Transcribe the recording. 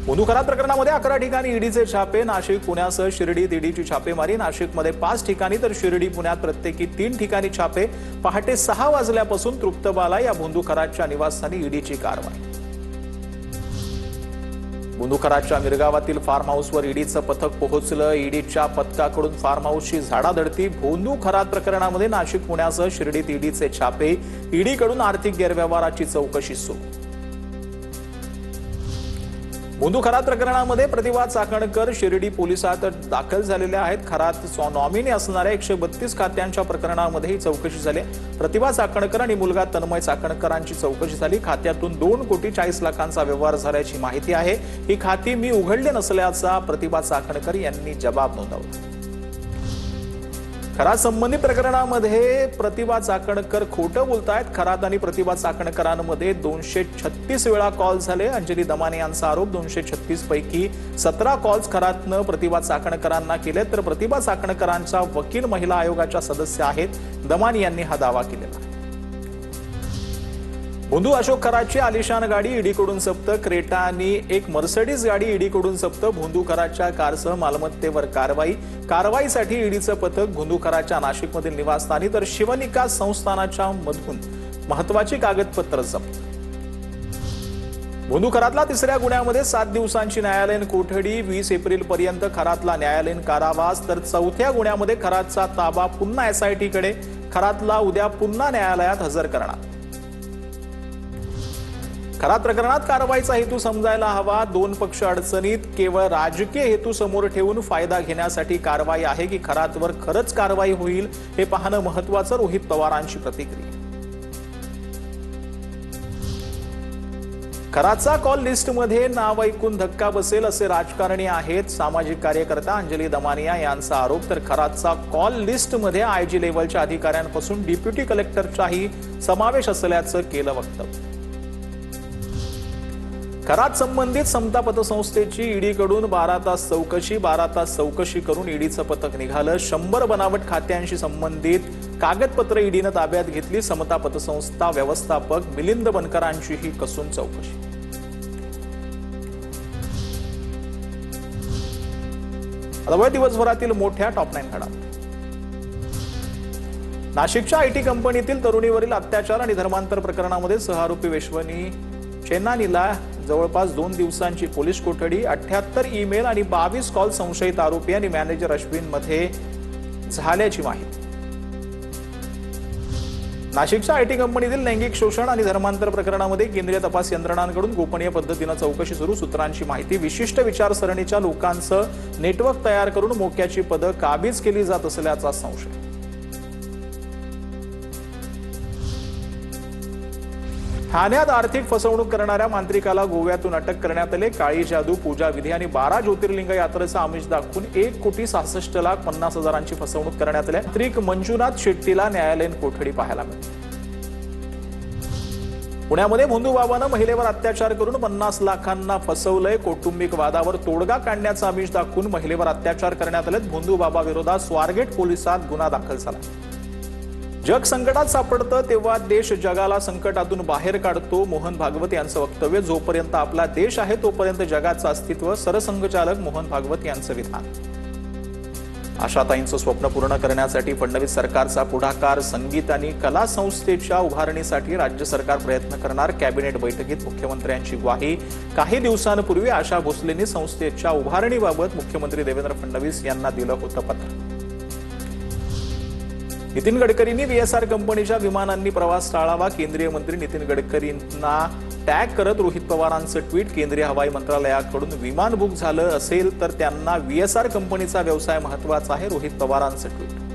भोंदू करात प्रकरणामध्ये 11 ठिकाणी ईडीचे छापे. नाशिक, पुण्यासह शिर्डीत ईडीची छापेमारी. नाशिकमध्ये 5 ठिकाणी तर शिर्डी, पुण्यात प्रत्येकी 3 ठिकाणी छापे. पहाटे 6 वाजल्यापासून तृप्तबाला या भोंदू करातच्या निवासस्थानी ईडीची कारवाई. भोंदू करातच्या मिरगावातील फार्म हाऊसवर ईडीचं पथक पोहोचलं. ईडीच्या पथकाकडून फार्म हाऊसची झाडाझडती. भोंदू करात प्रकरणामध्ये नाशिक, पुण्यासह शिर्डीत ईडीचे छापे. ईडीकडून आर्थिक गैरव्यवहाराची चौकशी सुरू. भोंदू करात प्रकरणामध्ये प्रतिभा चाकणकर शिर्डी पोलिसात दाखल झालेले आहेत. खरात नॉमिनी असणाऱ्या 132 खात्यांच्या प्रकरणामध्ये ही चौकशी झाली. प्रतिभा चाकणकर आणि मुलगा तन्मय चाकणकरांची चौकशी झाली. खात्यातून 2,40,00,000 व्यवहार झाल्याची माहिती आहे. ही खाती मी उघडली नसल्याचा प्रतिभा चाकणकर यांनी जबाब नोंदवला. खरात संबंधित प्रकरणामध्ये प्रतिभा चाकणकर खोटं बोलतायत. खरात आणि प्रतिभा चाकणकरांमध्ये 236 वेळा कॉल झाले. अंजली दमाने यांचा आरोप 236 पैकी 17 कॉल्स खरातनं प्रतिभा चाकणकरांना केले, तर प्रतिभा चाकणकरांचा वकील महिला आयोगाच्या सदस्य आहेत. दमाने यांनी हा दावा केलेला आहे. भोंदू अशोक खरातची आलिशान गाडी ईडीकडून जप्त. क्रेटा आणि एक मर्सिडीज गाडी ईडीकडून जप्त. भोंदू करातच्या कारसह मालमत्तेवर कारवाई. कारवाईसाठी ईडीचं पथक भोंदू करातच्या नाशिकमधील निवासस्थानी, तर शिवनिका संस्थानाच्या मधून महत्वाची कागदपत्र जप्त. भोंदू करातला तिसऱ्या गुन्ह्यामध्ये 7 दिवसांची न्यायालयीन कोठडी. 20 एप्रिलपर्यंत खरातला न्यायालयीन कारावास, तर चौथ्या गुन्ह्यामध्ये खरातचा ताबा पुन्हा एसआयटीकडे. खरातला उद्या पुन्हा न्यायालयात हजर करणार. खरात प्रकरणात कारवाईचा हेतू समजायला हवा. 2 पक्ष अडचणीत. केवळ राजकीय हेतू समोर ठेवून फायदा घेण्यासाठी कारवाई आहे की खरातवर खरंच कारवाई होईल हे पाहणं महत्वाचं. रोहित पवारांची प्रतिक्रिया. खरातचा कॉल लिस्टमध्ये नाव ऐकून धक्का बसेल असे राजकारणी आहेत. सामाजिक कार्यकर्ता अंजली दमानिया यांचा आरोप. तर खरातचा कॉल लिस्टमध्ये आयजी लेव्हलच्या अधिकाऱ्यांपासून डेप्युटी कलेक्टरचाही समावेश असल्याचं केलं वक्तव्य. खरात संबंधित समता पतसंस्थेची ईडीकडून 12 तास चौकशी. 12 तास चौकशी करून ईडीचं पथक निघालं. 100 बनावट खात्यांशी संबंधित कागदपत्र ईडीनं ताब्यात घेतली. समता पतसंस्था व्यवस्थापक मिलिंद बनकरांचीही कसून चौकशी. आता दिवसभरातील मोठ्या टॉप 9 घडामोडी. नाशिकच्या आयटी कंपनीतील तरुणीवरील अत्याचार आणि धर्मांतर प्रकरणामध्ये सहआरोपी वैश्वनी चेन्नानीला जवळपास 2 दिवसांची पोलीस कोठडी. 78 ईमेल आणि 22 कॉल संशयित आरोपी आणि मॅनेजर अश्विन मध्ये झाल्याची माहिती. नाशिकच्या आयटी कंपनीतील लैंगिक शोषण आणि धर्मांतर प्रकरणामध्ये केंद्रीय तपास यंत्रणांकडून गोपनीय पद्धतीनं चौकशी सुरू. सूत्रांची माहिती. विशिष्ट विचारसरणीच्या लोकांचं नेटवर्क तयार करून मोक्याची पदं काबीज केली जात असल्याचा संशय. ठाण्यात आर्थिक फसवणूक करणाऱ्या मांत्रिकाला गोव्यातून अटक करण्यात आली. काळी जादू, पूजा विधी आणि 12 ज्योतिर्लिंग यात्रेचा आमिष दाखवून 1,66,50,000ची फसवणूक करण्यात आली. मांत्रिक मंजुनाथ शेट्टीला न्यायालयीन कोठडी पाहायला मिळाली. पुण्यामध्ये भोंदू बाबानं महिलेवर अत्याचार करून 50 लाखांना फसवलंय. कौटुंबिक वादावर तोडगा काढण्याचा आमिष दाखवून महिलेवर अत्याचार करण्यात आले. भोंदू बाबा विरोधात स्वारगेट पोलिसात गुन्हा दाखल झाला. जग संकटात सापडतं तेव्हा देश जगाला संकटातून बाहेर काढतो. मोहन भागवत यांचं वक्तव्य. जोपर्यंत आपला देश आहे तोपर्यंत जगाचं अस्तित्व. सरसंघचालक मोहन भागवत यांचं विधान. आशाताईंचं स्वप्न पूर्ण करण्यासाठी फडणवीस सरकारचा पुढाकार. संगीत आणि कला संस्थेच्या उभारणीसाठी राज्य सरकार प्रयत्न करणार. कॅबिनेट बैठकीत मुख्यमंत्र्यांची ग्वाही. काही दिवसांपूर्वी आशा भोसलेंनी संस्थेच्या उभारणीबाबत मुख्यमंत्री देवेंद्र फडणवीस यांना दिलं होतं पत्र. नितीन गडकरींनी VSR कंपनीच्या विमानांनी प्रवास टाळावा. केंद्रीय मंत्री नितीन गडकरींना टॅग करत रोहित पवारांचं ट्विट. केंद्रीय हवाई मंत्रालयाकडून विमान बुक झालं असेल तर त्यांना VSR कंपनीचा व्यवसाय महत्वाचा आहे. रोहित पवारांचं ट्विट.